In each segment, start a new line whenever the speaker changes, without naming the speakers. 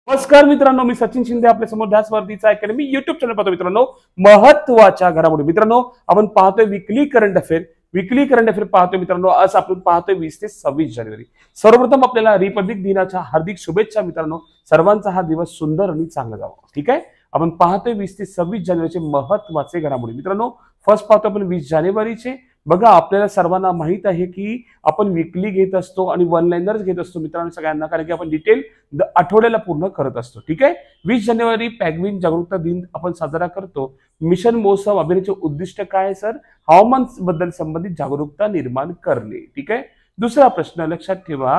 नमस्कार मित्रांनो, मी सचिन शिंदे आपल्या समोर ध्यास वर्दीचा अकॅडमी युट्यूब चॅनल पाहतो. मित्रांनो, महत्त्वाच्या घडामोडी मित्रांनो आपण पाहतोय वीकली करंट अफेअर पाहतोय. मित्रांनो, आज आपण पाहतोय 20 ते 26 जानेवारी. सर्वप्रथम आपल्याला रिपब्लिक दिनाच्या हार्दिक शुभेच्छा. मित्रांनो, सर्वांचा हा दिवस सुंदर आणि चांगला जावा. ठीक आहे, आपण पाहतोय 20 ते 26 जानेवारीचे महत्त्वाचे घडामोडी. मित्रांनो, फर्स्ट पाहतो आपण 20 जानेवारीचे. बघा, आपल्याला सर्वांना माहित आहे की आपण वीकली घेत असतो आणि वन लाइनर्स घेत असतो मित्रांनो सगळ्यांना, कारण की आपण डिटेल आठवड्याला पूर्ण करत असतो. ठीक आहे, 20 जानेवारी पेंग्विन जागरूकता दिन आपण साजरा करतो. मिशन महोत्सव अभियानाचे उद्दिष्ट काय आहे सर? हवामान बद्दल संबंधित जागरूकता निर्माण करणे. ठीक आहे, दुसरा प्रश्न लक्षात ठेवा,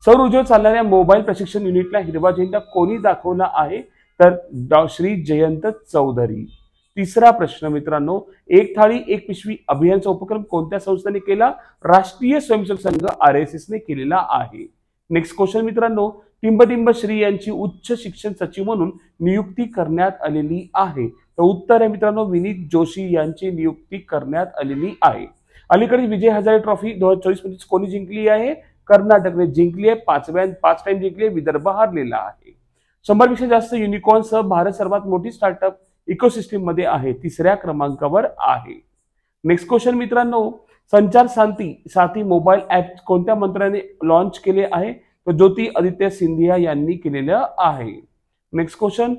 सौर ऊर्जेवर चालणाऱ्या मोबाईल प्रशिक्षण युनिटला हिरवा झेंडा कोणी दाखवला आहे? तर श्री जयंत चौधरी. तिसरा प्रश्न मित्रांनो, एक थाळी एक पिशवी अभियानचा उपक्रम कोणत्या संस्थेने केला? राष्ट्रीय स्वयंसेवक संघ RSS ने केलेला आहे. नेक्स्ट क्वेश्चन मित्रांनो, टिंबटिंब श्री यांची उच्च शिक्षण सचिव म्हणून नियुक्ती करण्यात आलेली आहे. तर उत्तर आहे मित्रांनो, विनीत जोशी यांची नियुक्ती करण्यात आलेली आहे. अलीकडे विजय हजारे ट्रॉफी 2024-25 कोणी जिंकली आहे? कर्नाटकने जिंकली आहे. 5 टाइम जिंकली आहे. विदर्भ हारलेला आहे. 100 पेक्षा जास्त युनिकॉर्नसह भारत सर्वात मोठी स्टार्टअप इकोसिस्टीम मध्ये आहे. तिसऱ्या क्रमांकावर आहे. नेक्स्ट क्वेश्चन मित्रांनो, संचार साथी मोबाईल ऍप कोणत्या मंत्र्याने लॉन्च केले आहे? तर ज्योती आदित्य सिंधिया यांनी केलेलं आहे. नेक्स्ट क्वेश्चन,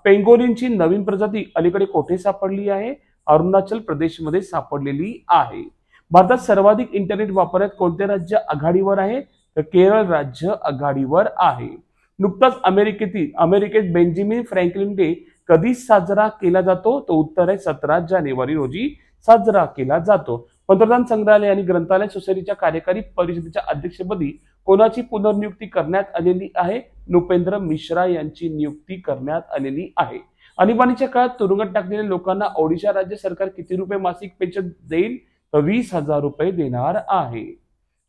पेंगोलिनची नवीन प्रजाती अलीकडे कोठे सापडली आहे? अरुणाचल प्रदेशमध्ये सापडलेली आहे. भारतात सर्वाधिक इंटरनेट वापरण्यात कोणते राज्य आघाडीवर आहे? तर केरळ राज्य आघाडीवर आहे. नुकताच अमेरिकेत बेंजामिन फ्रँकलिन डे कधी साजरा केला जातो? तो उत्तर आहे 17 जानेवारी रोजी साजरा केला जातो. पंतप्रधान संग्रहालय आणि ग्रंथालय सोसायटीच्या कार्यकारी परिषदेच्या अध्यक्षपदी कोणाची पुनर्नियुक्ती करण्यात आलेली आहे? नृपेंद्र मिश्रा यांची नियुक्ती करण्यात आलेली आहे. आणीबाणीच्या काळात तुरुंगात टाकलेल्या लोकांना ओडिशा राज्य सरकार किती रुपये मासिक पेन्शन देईल? तर 20,000 रुपये देणार आहे.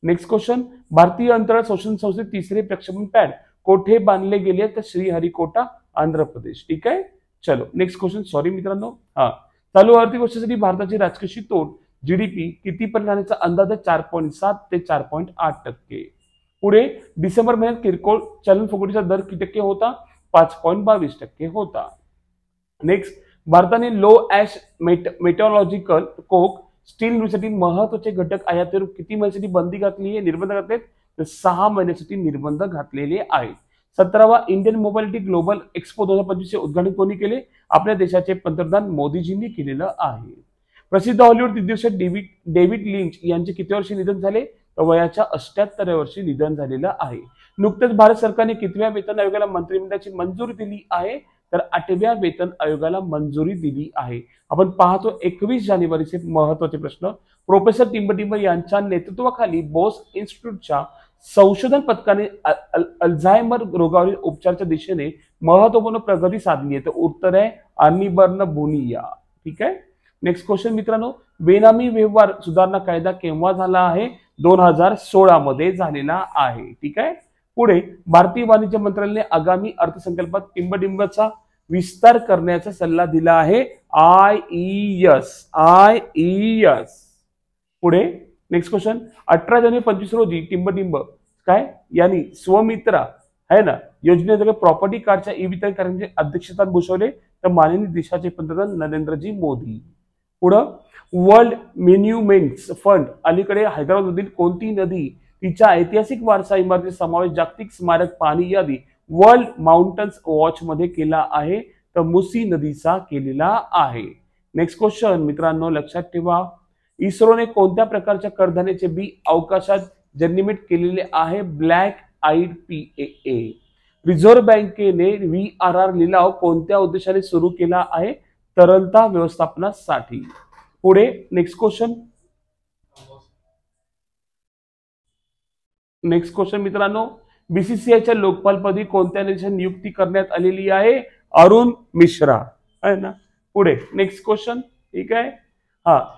नेक्स्ट क्वेश्चन, भारतीय अंतराळ संशोधन संस्थेत तिसरे प्रक्षेपण पॅड कोठे बांधले गेले? तर श्रीहरिकोटा आंध्र प्रदेश. ठीक आहे, चलो नेक्स्ट क्वेश्चन. सॉरी मित्रांनो, चालू आर्थिक वर्षासाठी भारताची राजकोषीय तोड GDP किती राहण्याचा अंदाज आहे? 4.7 ते 4.8%. पुढे डिसेंबर महिन्यात किरकोळ चलन फुगवटीचा दर किती टक्के होता? 5.22% होता. नेक्स्ट, भारताने लो ऍश मेटॉलॉजिकल कोक स्टील निर्मितीसाठी महत्वाचे घटक आयातीवर किती महिन्यासाठी बंदी घातली आहे? निर्बंध घातले? तर 6 महिन्यासाठी निर्बंध घातलेले आहेत. 17वा इंडियन मोबिलिटी ग्लोबल एक्सपो 2025 चे उद्घाटन कोणी केले? आपल्या देशाचे पंतप्रधान मोदीजींनी केलेलं आहे. प्रसिद्ध हॉलिवूड दिग्दर्शक डेव्हिड लिंच यांचे किती वर्षी निधन झाले? तर वयाच्या 78व्या वर्षी निधन झालेलं आहे. नुकतेच भारत सरकारने कितव्या वेतन आयोगाला मंत्रिमंडळाची मंजुरी दिली आहे? तर 8व्या वेतन आयोगाला मंजुरी दिली आहे. आपण पाहतो 21 जानेवारीचे महत्वाचे प्रश्न. प्रोफेसर टिंबटिंब यांच्या नेतृत्वाखाली बोस इन्स्टिट्यूटच्या संशोधन पथकाने अल्झायमर रोगावरील उपचाराच्या दिशेने महत्वपूर्ण प्रगती साधली आहे. तर उत्तर आहे अर्निबर्न बुनिया. ठीक आहे, नेक्स्ट क्वेश्चन मित्रांनो, बेनामी व्यवहार सुधारणा कायदा केव्हा झाला आहे? 2016 मध्ये झालेला आहे. ठीक आहे, पुढे भारतीय वाणिज्य मंत्रालयाने आगामी अर्थसंकल्पात टिंबटिंबचा विस्तार करण्याचा सल्ला दिला आहे. IES. पुढे नेक्स्ट क्वेश्चन, 18 जानेवारी 25 रोजी टिंबटिंब काय यांनी स्वमित्रा आहे ना योजनेद्वारे प्रॉपर्टी कार्डच्या वितरण करण्याचे अध्यक्षस्थान भूषवले? तर माननीय देशाचे पंतप्रधान नरेंद्रजी मोदी. पुढं, वर्ल्ड मॉन्युमेंट्स फंड अलीकडे हैदराबादमधील कोणती नदी तिच्या ऐतिहासिक वारसा इमारती समावेश जागतिक स्मारक पाहणी यादी वर्ल्ड माउंटन्स वॉच मध्ये केला आहे? तर मुसी नदीचा केलेला आहे. नेक्स्ट क्वेश्चन मित्रांनो, लक्षात ठेवा, इस्रोने कोणत्या प्रकारच्या कडधान्याचे बी अवकाशात जर्मिनेट केलेले आहे? Black eyed PAA. रिझर्व्ह बँकेने VRR लिलाव कोणत्या उद्देशाने सुरू केला आहे? तरलता व्यवस्थापनासाठी. पुढे नेक्स्ट क्वेश्चन मित्रांनो, BCCIच्या लोकपालपदी कोणत्या देशात नियुक्ती करण्यात आलेली आहे? अरुण मिश्रा आहे ना. पुढे नेक्स्ट क्वेश्चन. ठीक आहे,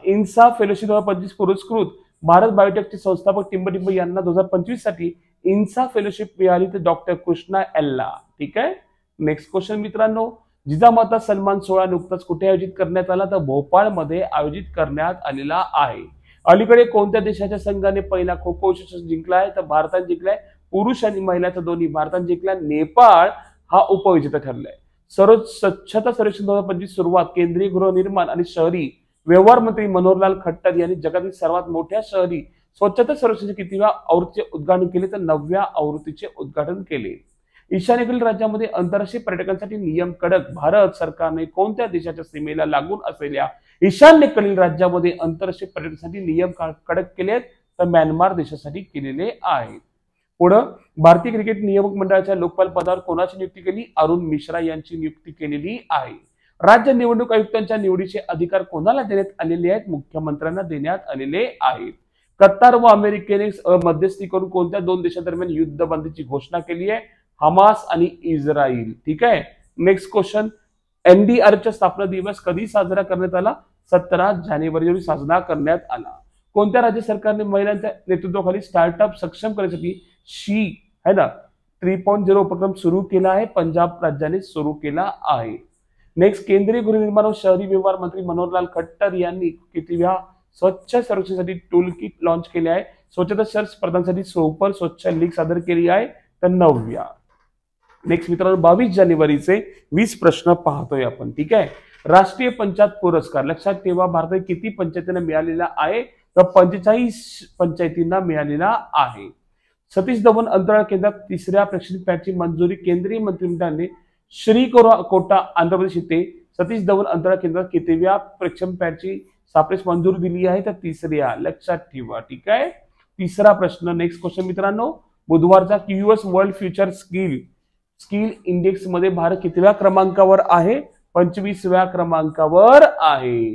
इन्सा फेलोशिप 2025 पुरस्कृत भारत बायोटेकचे संस्थापक टिंबटिंब यांना 2025 साठी इन्सा फेलोशिप मिळाली. तर डॉक्टर कृष्णा एल्ला. ठीक आहे, नेक्स्ट क्वेश्चन मित्रांनो, जिजामाता सन्मान सोहळा नुकताच कुठे आयोजित करण्यात आला? तर भोपाळमध्ये आयोजित करण्यात आलेला आहे. अलीकडे कोणत्या देशाच्या संघाने पहिला खो खो विश्वचषक जिंकला आहे? तर भारताने जिंकलाय. पुरुष आणि महिलांचा दोन्ही भारताने जिंकला. नेपाळ हा उपविजेता ठरलाय. स्वच्छता सर्वेक्षण 2025 सुरुवात केंद्रीय गृहनिर्माण आणि शहरी व्यवहार मंत्री मनोहरलाल खट्टर यांनी जगातील सर्वात मोठ्या शहरी स्वच्छता सर्वेक्षणाचे कितव्या आवृत्तीचे उद्घाटन केले तर 9व्या आवृत्तीचे उद्घाटन केले. ईशान्येकडील राज्यामध्ये आंतरराष्ट्रीय पर्यटकांसाठी नियम कडक. भारत सरकारने कोणत्या देशाच्या सीमेला लागून असलेल्या ईशान्येकडील राज्यामध्ये आंतरराष्ट्रीय पर्यटकांसाठी नियम कडक केले आहेत तर म्यानमार देशासाठी केलेले आहेत. पुढं भारतीय क्रिकेट नियामक मंडळाच्या लोकपाल पदावर कोणाची नियुक्ती केली? अरुण मिश्रा यांची नियुक्ती केलेली आहे. राज्य निवडणूक आयुक्तांच्या निवडीचे अधिकार कोणाला देण्यात आलेले आहेत? मुख्यमंत्र्यांना देण्यात आलेले आहेत. कतार व अमेरिकेने मध्यस्थी करून कोणत्या दोन देशांदरम्यान युद्धबंदीची घोषणा केली आहे? हमास आणि इस्रायल. ठीक आहे. नेक्स्ट क्वेश्चन, एनडीआरएफचा स्थापना दिवस कधी साजरा करण्यात आला? 17 जानेवारी रोजी साजरा करण्यात आला. कोणत्या राज्य सरकारने महिलांच्या नेतृत्वाखाली स्टार्टअप सक्षम करण्यासाठी शी है ना 3.0 उपक्रम सुरू केला आहे? पंजाब राज्याने सुरू केला आहे. नेक्स्ट, केंद्रीय गृहनिर्माण व शहरी व्यवहार मंत्री मनोहरलाल खट्टर यांनी कितव्या स्वच्छ सर्वेक्षणासाठी टूल किट लॉन्च केले आहे? स्वच्छता शहर स्पर्धांसाठी सुपर स्वच्छ लीग सादर केली आहे तर 9व्या. नेक्स्ट मित्रांनो, 22 जानेवारीचे 20 प्रश्न पाहतोय आपण. ठीक आहे. राष्ट्रीय पंचायत पुरस्कार लक्षात ठेवा, भारतात किती पंचायतींना मिळालेला आहे तर 45 पंचायतींना मिळालेला आहे. सतीश धवन अंतराळ केंद्रात 3ऱ्या प्रेक्षणिक पॅडची मंजुरी. केंद्रीय मंत्रिमंडळाने श्रीकोटा आंध्र प्रदेश येथे सतीश धवन अंतराळ केंद्रात कितव्या प्रेक्षण पॅडची सापडेस मंजुरी दिली आहे तर 3ऱ्या. लक्षात ठेवा. ठीक आहे. 3रा प्रश्न. नेक्स्ट क्वेश्चन मित्रांनो, बुधवारचा QS world future skill index मध्ये भारत कितव्या क्रमांकावर आहे? 25व्या क्रमांकावर आहे.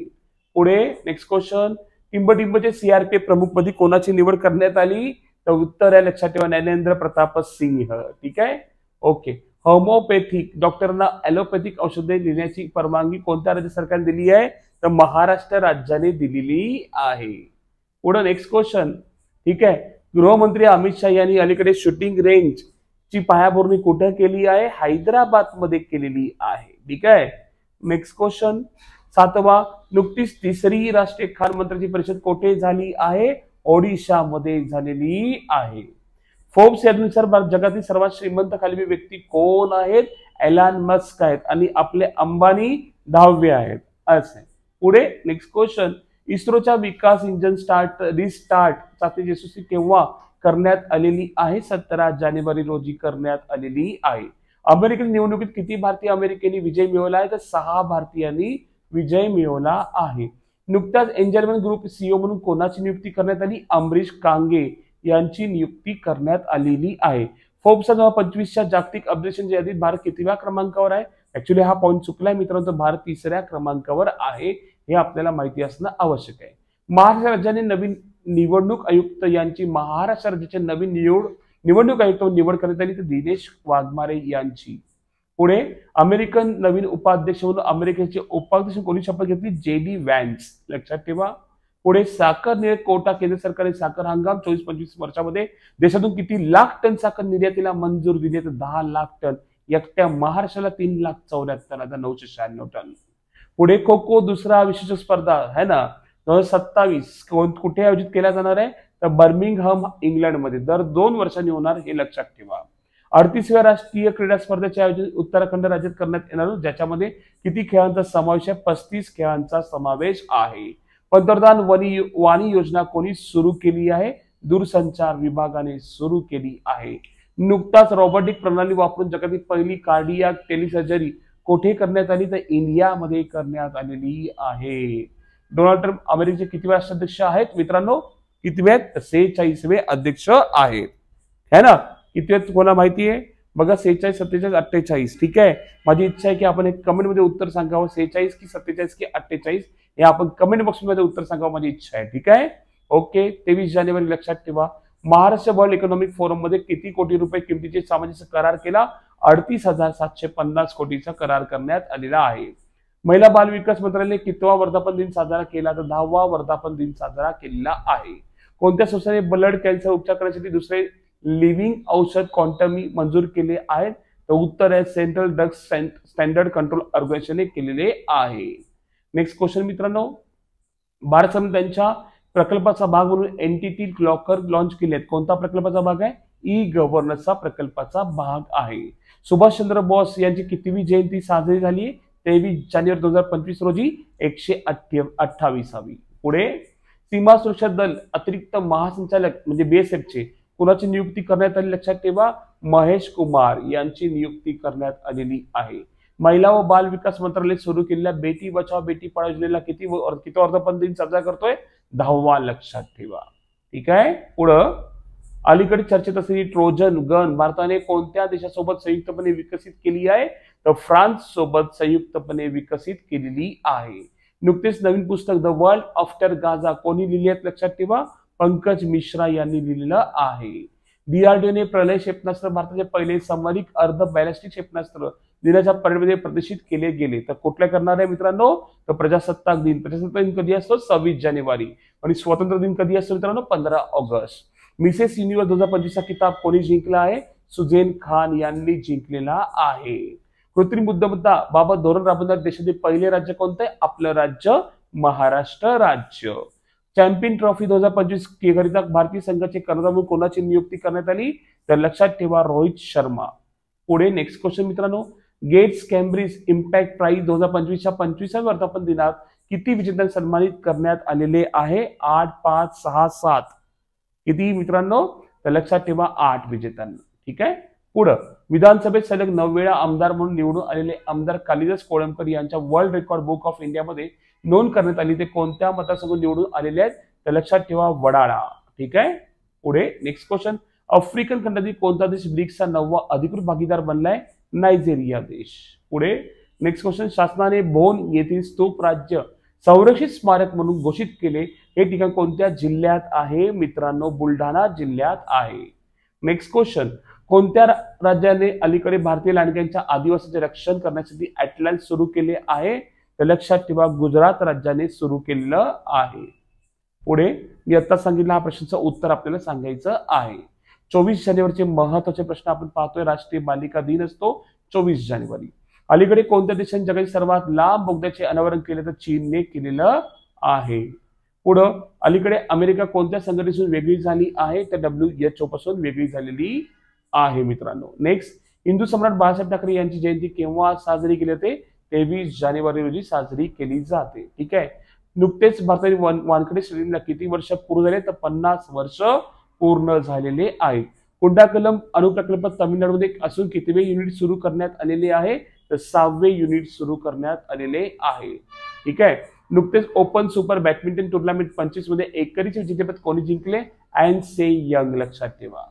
पुढे नेक्स्ट क्वेश्चन, टिंबटिंबचे CRPF प्रमुख पदी कोणाची निवड करण्यात आली तर उत्तर आहे लक्षात ठेवा नरेंद्र प्रताप सिंह. ठीक आहे. ओके. होमिओपॅथिक डॉक्टरांना ॲलोपॅथिक औषधे देण्याची परवानगी कोणत्या राज्य सरकारने दिली आहे तर महाराष्ट्र राज्याने दिलेली आहे. पुढे नेक्स्ट क्वेश्चन. ठीक आहे. गृहमंत्री अमित शाह यांनी अलीकडे शूटिंग रेंज ची पायाभरणी कुठे केली आहे? हैदराबाद मध्ये केलेली आहे. ठीक आहे. नेक्स्ट क्वेश्चन 7वा, नुकतीच 3री राष्ट्रीय खाण मंत्र्यांची परिषद कोठे झाली आहे? ओडिशा मध्ये झालेली आहे. फोर्ब्स यानुसार जगातील सर्वात श्रीमंत खालील व्यक्ती कोण आहेत? एलन मस्क आहेत आणि आपले अंबानी 10वे आहेत. असे. पुढे नेक्स्ट क्वेश्चन, इस्रोच्या विकास इंजिन रिस्टार्ट चाचणी यशस्वी केव्हा करण्यात आलेली आहे? 17 जानेवारी रोजी करण्यात आलेली आहे. अमेरिकन निवडणुकीत किती भारतीय अमेरिकेने विजय मिळवला आहे तर 6 भारतीयांनी विजय मिळवला आहे. नुकताच एंजलमॅन ग्रुप CEO म्हणून कोणाची नियुक्ती करण्यात आली? अमरीश कांगे यांची नियुक्ती करण्यात आलेली आहे. फोर्ब्सच्या 2025च्या जागतिक अपडेशनच्या यादीत भारत कितव्या क्रमांकावर आहे? ऍक्च्युली हा पॉईंट चुकलाय मित्रांनो, भारत 3ऱ्या क्रमांकावर आहे हे आपल्याला माहिती असणं आवश्यक आहे. महाराष्ट्र राज्याने नवीन निवडणूक आयुक्त यांची महाराष्ट्र राज्याचे नवीन निवडणूक आयुक्त निवड करण्यात आली तर दिनेश वाघमारे यांची. पुढे अमेरिकन नवीन उपाध्यक्ष म्हणून अमेरिकेचे उपाध्यक्ष कोणी शपथ घेतली? JD vans. लक्षात ठेवा. पुढे साखर निर्यात कोटा केंद्र सरकारने साखर हंगाम 24-25 वर्षामध्ये देशातून किती लाख टन साखर निर्यातीला मंजूर दिली तर 10 लाख टन. एकट्या महाराष्ट्राला 3,74,996 टन. पुढे खो खो दुसरा विशेष स्पर्धा है ना 2027 कुठे आयोजित केला जाणार आहे तर बर्मिंगहम इंग्लंडमध्ये. दर 2 वर्षांनी होणार हे लक्षात ठेवा. 38व्या राष्ट्रीय क्रीडा स्पर्धेचे आयोजन उत्तराखंड राज्यात करण्यात येणार ज्याच्यामध्ये किती खेळांचा समावेश आहे? 35 खेळांचा समावेश आहे. पंतप्रधान वाणी योजना कोणी सुरू केली आहे? दूरसंचार विभागाने सुरू केली आहे. नुकताच रोबोटिक प्रणाली वापरून जगातील पहिली कार्डियाक टेलिसर्जरी कोठे करण्यात आली तर इंडियामध्ये करण्यात आलेली आहे. डोनाल्ड ट्रम्प अमेरिकेचे कितवे राष्ट्राध्यक्ष आहेत मित्रांनो? कितवे? 46वे अध्यक्ष आहेत. है ना? कितवे कोणा माहिती आहे बघा? 46, 47, 48. ठीक आहे. माझी इच्छा आहे की आपण एक कमेंट मध्ये उत्तर सांगावं 46 की 47 की 48 हे आपण कमेंट बॉक्स मध्ये उत्तर सांगावं माझी इच्छा आहे. ठीक आहे. ओके. 23 जानेवारी लक्षात ठेवा. महाराष्ट्र वर्ल्ड इकॉनॉमिक फोरम मध्ये किती कोटी रुपये किमतीचे सामाजिक करार केला? 38,750 कोटीचा करार करण्यात आलेला आहे. महिला बाल विकास मंत्रालयाने कितवा वर्धापन दिन साजरा केला तर 10वा वर्धापन दिन साजरा केलेला आहे. कोणत्या संस्थेने ब्लड कॅन्सर उपचार करण्यासाठी दुसरे लिव्हिंग औषध क्वांटम मंजूर केले आहेत तर उत्तर आहे सेंट्रल ड्रग स्टँडर्ड कंट्रोल ऑर्गनायझेशनने केलेले आहे. नेक्स्ट क्वेश्चन मित्रांनो, भारत सरकारने त्यांच्या प्रकल्पाचा भाग म्हणून एनटीटी लॉकर लॉन्च केले आहेत. कोणता प्रकल्पाचा भाग आहे? ई गव्हर्नन्सचा प्रकल्पाचा भाग आहे. सुभाषचंद्र बोस यांची कितवी जयंती साजरी झाली? 23 जानेवारी 2025 रोजी 128वी. पुढे सीमा सुरक्षा दल अतिरिक्त महासंचालक म्हणजे बीएसएफचे कुणाची नियुक्ती करण्यात आली? लक्षात ठेवा, महेश कुमार यांची नियुक्ती करण्यात आलेली आहे. महिला व बाल विकास मंत्रालय सुरू केलेल्या बेटी बचाव बेटी पढाओ योजनेला किती वर्धापन दिन साजरा करतोय? 10वा. लक्षात ठेवा. ठीक आहे. पुढं अलीकडे चर्चेत असलेली ट्रोजन गन भारताने कोणत्या देशासोबत संयुक्तपणे विकसित केली आहे? तर फ्रान्स सोबत संयुक्तपणे विकसित केलेली आहे. नुकतेच नवीन पुस्तक द वर्ल्ड आफ्टर गाझा कोणी लिहिले आहेत? लक्षात ठेवा, पंकज मिश्रा यांनी लिहिलेलं आहे. डीआरडीओने प्रलय क्षेपणास्त्र भारताचे पहिले सामरिक अर्ध बॅलिस्टिक क्षेपणास्त्र दिनाच्या परेडमध्ये प्रदर्शित केले गेले. तर कुठल्या करणार आहे मित्रांनो? तर प्रजासत्ताक दिन. प्रजासत्ताक दिन कधी असतो? 26 जानेवारी. आणि स्वातंत्र्य दिन कधी असतो मित्रांनो? 15 ऑगस्ट. मिसेस युनिव्हर्स 2025 चा किताब कोणी जिंकला आहे? सुझेन खान यांनी जिंकलेला आहे. कृत्रिम बुद्धिमत्ता बाबत धोरण राबवणारे देशातील पहिले राज्य कोणते? आपलं राज्य महाराष्ट्र राज्य. चॅम्पियन ट्रॉफी 2025 करिता भारतीय संघाचे कर्णधार म्हणून कोणाची नियुक्ती करण्यात आली? तर लक्षात ठेवा, रोहित शर्मा. पुढे नेक्स्ट क्वेश्चन मित्रांनो, गेट्स कॅम्ब्रिज इम्पॅक्ट प्राइज 2025 च्या 25व्या वर्धापन दिनात किती विजेत्यांना सन्मानित करण्यात आलेले आहे? 8, 5, 6, 7. किती मित्रांनो? तर लक्षात ठेवा, 8 विजेत्यांना. ठीक आहे. पुढं विधानसभेत सलग 9 वेळा आमदार म्हणून निवडून आलेले आमदार कालिदास कोळंबकर यांच्या वर्ल्ड रेकॉर्ड बुक ऑफ इंडियामध्ये नोंद करण्यात आली. ते कोणत्या मतदारसंघातून निवडून आलेले आहेत? तर लक्षात ठेवा, वडाळा. ठीक आहे. पुढे नेक्स्ट क्वेश्चन, आफ्रिकन खंडातील कोणता देश ब्रिक्सचा 9वा अधिकृत भागीदार बनलाय? नायजेरिया देश. पुढे नेक्स्ट क्वेश्चन, शासनाने बोन येथील स्तूप राज्य संरक्षित स्मारक म्हणून घोषित केले. हे ठिकाण कोणत्या जिल्ह्यात आहे मित्रांनो? बुलढाणा जिल्ह्यात आहे. नेक्स्ट क्वेश्चन, कोणत्या राज्याने अलीकडे भारतीय लांडग्यांच्या आदिवासीचे रक्षण करण्यासाठी ॲटलास सुरू केले आहे? तर लक्षात ठेवा, गुजरात राज्याने सुरू केलेलं आहे. पुढे मी आता सांगितलं हा प्रश्नाचं उत्तर आपल्याला सांगायचं आहे. 24 जानेवारीचे महत्वाचे प्रश्न आपण पाहतोय. राष्ट्रीय बालिका दिन असतो 24 जानेवारी. अलीकडे कोणत्या देशाने जगातील सर्वात लांब बोगद्याचे अनावरण केले? तर चीनने केलेलं आहे. पुढं अलीकडे अमेरिका कोणत्या संघटनेपासून वेगळी झाली आहे? तर WHO पासून वेगळी झालेली आहे मित्रांनो. नेक्स्ट, हिंदू सम्राट बाळासाहेब ठाकरे यांची जयंती केव्हा साजरी केली जाते? 23 जानेवारी रोजी साजरी केली जाते. ठीक आहे. नुकतेच भारतातील वानखेडे स्टेडियमला किती वर्ष पूर्ण झाले? तर 50 वर्ष पूर्ण झालेले आहे. कुंडाकलम अणुप्रकल्प तामिळनाडूमध्ये असून कितवे युनिट सुरू करण्यात आलेले आहे? तर 6वे युनिट सुरू करण्यात आलेले आहे. ठीक आहे. नुकतेच ओपन सुपर बॅडमिंटन टुर्नामेंट 25 मध्ये एकेरीचे विजेतेपद कोणी जिंकले? And say young. लक्षात ठेवा.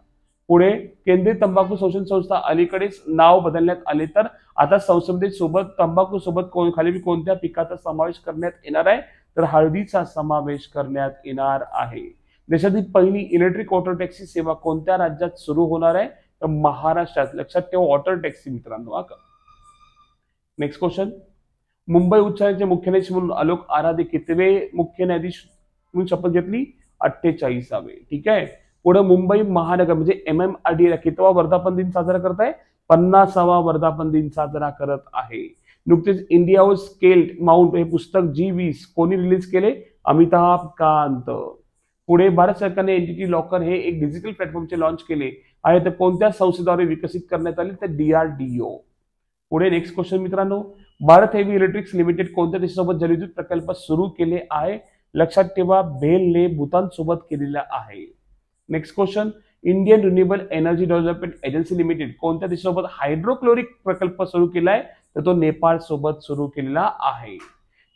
पुढे केंद्रीय तंबाखू संशोधन संस्था अलीकडेच नाव बदलण्यात आले. तर आता संसदेत सोबत तंबाखू सोबत खाली कोणत्या पिकाचा समावेश करण्यात येणार आहे? तर हळदीचा समावेश करण्यात येणार आहे. देशातील पहिली इलेक्ट्रिक वॉटर टॅक्सी सेवा कोणत्या राज्यात सुरू होणार आहे? तर महाराष्ट्रात. लक्षात ठेवा, वॉटर टॅक्सी मित्रांनो. नेक्स्ट क्वेश्चन, मुंबई उच्च न्यायालयाचे मुख्य न्यायाधीश म्हणून आलोक आराधे कितवे मुख्य न्यायाधीश म्हणून शपथ घेतली? 48वे. ठीक आहे. पुढे मुंबई महानगर म्हणजे MMRDA कितवा वर्धापन दिन साजरा करत आहे? 50वा वर्धापन दिन साजरा करत आहे. नुकतेच इंडिया स्केल्ड माउंट हे पुस्तक G20 कोणी रिलीज केले? अमिताभ कांत. पुढे भारत सरकारने एनटीटी लॉकर हे एक डिजिटल प्लॅटफॉर्मचे लॉन्च केले आहे. तर कोणत्या संस्थेद्वारे विकसित करण्यात आले? तर DRDO. पुढे नेक्स्ट क्वेश्चन मित्रांनो, भारत हेवी इलेक्ट्रिक्स लिमिटेड कोणत्या देशासोबत जलविद्युत प्रकल्प सुरू केले आहे? लक्षात ठेवा, भेलने भूतान सोबत केलेला आहे. Next question, Indian renewable energy development agency limited कोणत्या देशासोबत हायड्रोक्लोरिक प्रकल्प सुरू केलाय? तर तो नेपाळ सोबत सुरू केलेला आहे.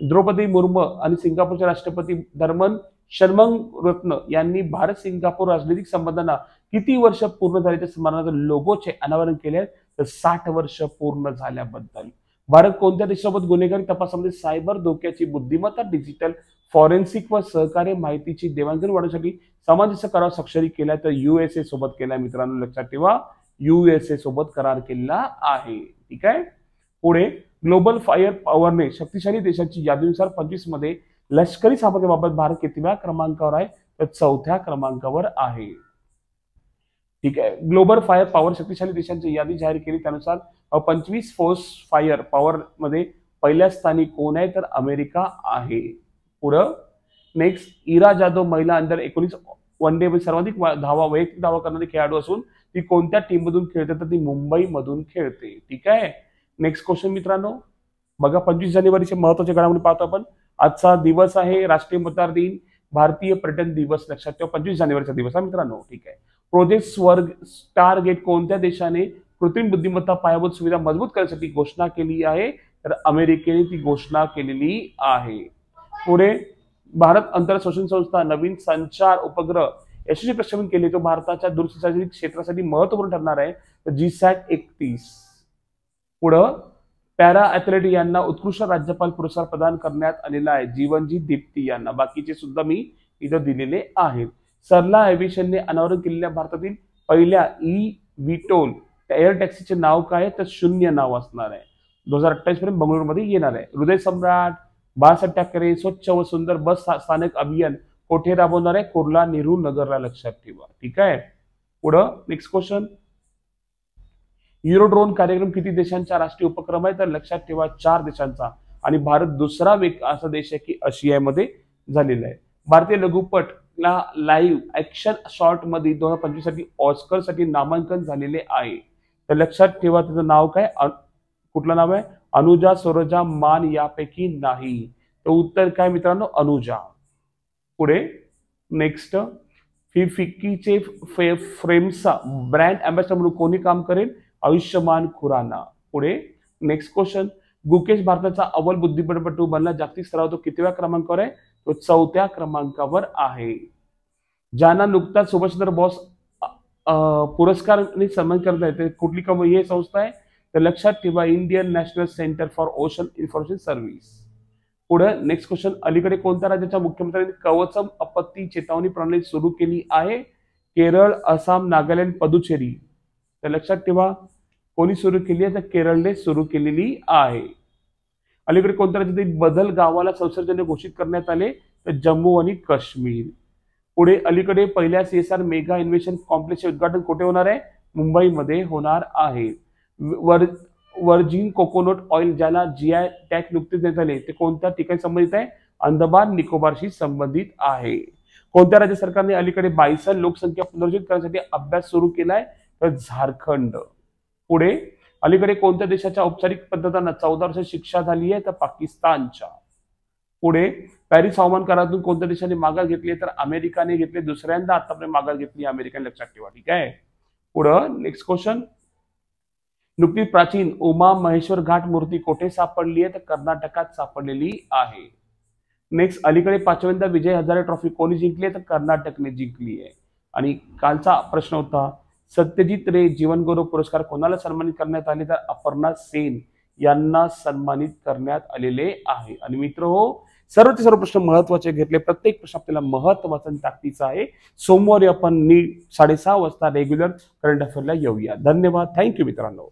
द्रौपदी मुर्मू आणि सिंगापूरचे राष्ट्रपती धर्मन शर्मंगरत्न यांनी भारत सिंगापूर राजनैतिक संबंधांना किती वर्ष पूर्ण झाल्याच्या समारंभात लोगोचे अनावरण केले? तर 60 वर्ष पूर्ण झाल्याबद्दल. भारत कोणत्या देशासोबत गुन्हेगारी तपासामध्ये सायबर धोक्याची बुद्धिमत्ता डिजिटल फॉरेन्सिक व सहकार्य माहितीची देवाणघेवाण वाढवण्यासाठी सामंजस्य करार स्वाक्षरी केला? तर USA सोबत केला मित्रांनो. लक्षात ठेवा, USA सोबत करार केलेला आहे. ठीक आहे. पुढे ग्लोबल फायर पॉवरने शक्तिशाली देशांची यादीनुसार 25 मध्ये लष्करी सामर्थ्याबाबत भारत कितव्या क्रमांकावर आहे? तर 4थ्या क्रमांकावर आहे. ठीक आहे. ग्लोबल फायर पॉवर शक्तिशाली देशांची यादी जाहीर केली त्यानुसार 25 फोर्स फायर पॉवर मध्ये पहिल्या स्थानी कोण आहे? तर अमेरिका आहे. पुढं नेक्स्ट, इरा जाधव महिला अंडर 19 वन डे मध्ये सर्वाधिक धावा वैयक्तिक धावा करणारी खेळाडू असून ती कोणत्या टीम मधून खेळते तर ती मुंबई मधून खेळते. ठीक आहे. नेक्स्ट क्वेश्चन मित्रांनो बघा 25 जानेवारीचे महत्वाचे घडामोडी पाहतो आपण. आजचा दिवस आहे राष्ट्रीय मतदार दिन, भारतीय पर्यटन दिवस. लक्षात ठेवा 25 जानेवारीचा दिवस हा मित्रांनो. ठीक आहे. प्रोजेक्ट स्वर्ग स्टारगेट कोणत्या देशाने कृत्रिम बुद्धिमत्ता पायाभूत सुविधा मजबूत करण्यासाठी घोषणा केली आहे तर अमेरिकेने ती घोषणा केलेली आहे. पुढे भारत अंतर शोषण संस्था नवीन संचार उपग्रह यशस्वी प्रक्षेपण केले तो भारताच्या दूरसंचार क्षेत्रासाठी महत्वपूर्ण ठरणार आहे तर GSAT-31. पुढं पॅरा ऍथलेट यांना उत्कृष्ट राज्यपाल पुरस्कार प्रदान करण्यात आलेला आहे जीवनजी दीप्ती यांना. बाकीचे सुद्धा मी इथं दिलेले आहेत. सरला एव्हिएशनने अनावरण केलेल्या भारतातील पहिल्या eVTOL एअर टॅक्सीचे नाव काय तर शून्य नाव असणार आहे. 2028 पर्यंत बंगळुरूमध्ये येणार आहे. हृदय सम्राट बाळासाहेब ठाकरे स्वच्छ व सुंदर बस स्थानक अभियान कोठे राबवणार आहे कुर्ला नेहरू नगरला. लक्षात ठेवा. ठीक आहे. पुढं नेक्स्ट क्वेश्चन युरोड्रोन कार्यक्रम किती देशांचा राष्ट्रीय उपक्रम आहे तर लक्षात ठेवा 4 देशांचा आणि भारत दुसरा असा देश आहे की आशियामध्ये झालेला आहे. भारतीय लघुपटला लाईव्ह ऍक्शन शॉर्ट मध्ये 2025 साठी ऑस्कर साठी नामांकन झालेले आहे तर लक्षात ठेवा त्याचं नाव काय कुठलं नाव आहे अनुजा सरोजा मान यापैकी नाही तर उत्तर काय मित्रांनो अनुजा. पुढे नेक्स्ट फिकीचे फ्रेम्सचा ब्रँड अँबॅसेडर म्हणून कोणी काम करेल आयुष्यमान खुराना. पुढे नेक्स्ट क्वेश्चन गुकेश भारताचा अव्वल बुद्धिबळपटू बनला जागतिक स्तरावर तो कितव्या क्रमांकावर आहे तो 4थ्या क्रमांकावर आहे. ज्यांना नुकताच सुभाषचंद्र बोस पुरस्काराने सन्मान करता येते कुठली ही संस्था आहे तर लक्षात ठेवा Indian national centre for ocean information service. पुढे नेक्स्ट क्वेश्चन अलीकडे कोणत्या राज्याच्या मुख्यमंत्र्यांनी कवचम आपत्ती चेतावणी प्रणाली सुरू केली आहे केरळ आसाम नागालँड पुदुचेरी तर लक्षात ठेवा कोणी सुरू केली आहे तर केरळने सुरू केलेली आहे. अलीकडे कोणत्या राज्यातील बदल गावाला संसर्गजन्य घोषित करण्यात आले तर जम्मू आणि काश्मीर. पुढे अलीकडे पहिल्या CSR मेगा इन्व्हेन्शन कॉम्प्लेक्सचे उद्घाटन कुठे होणार आहे मुंबईमध्ये होणार आहे. वर्जिन कोकोनट ऑइल ज्याला GI टॅग नुकतेच देण्यात आले ते कोणत्या ठिकाणी संबंधित आहे अंदमान निकोबारशी संबंधित आहे. कोणत्या राज्य सरकारने अलीकडे बायसन लोकसंख्या पुनर्जित करण्यासाठी अभ्यास सुरू केलाय तर झारखंड. पुढे अलीकडे कोणत्या देशाच्या औपचारिक पद्धतीने 14 वर्ष शिक्षा झाली आहे तर पाकिस्तानच्या. पुढे पॅरिस हवामान करारातून कोणत्या देशाने माघार घेतली तर अमेरिकाने घेतली दुसऱ्यांदा आतापर्यंत माघार घेतली अमेरिकेने. लक्षात ठेवा. ठीक आहे. पुढं नेक्स्ट क्वेश्चन नुकतीच प्राचीन उमा महेश्वर घाट मूर्ती कोठे सापडली आहे तर कर्नाटकात सापडलेली आहे. नेक्स्ट अलीकडे 5व्यांदा विजय हजारे ट्रॉफी कोणी जिंकली आहे तर कर्नाटकने जिंकली आहे. आणि कालचा प्रश्न होता सत्यजित रे जीवन गौरव पुरस्कार कोणाला सन्मानित करण्यात आले तर अपर्णा सेन यांना सन्मानित करण्यात आलेले आहे. आणि मित्र हो सर्वचे सर्व प्रश्न महत्वाचे घेतले. प्रत्येक प्रश्न आपल्याला महत्वाचा आणि ताकदीचा आहे. सोमवारी आपण नीट 6:30 वाजता रेग्युलर करंट अफेअरला येऊया. धन्यवाद. थँक्यू मित्रांनो.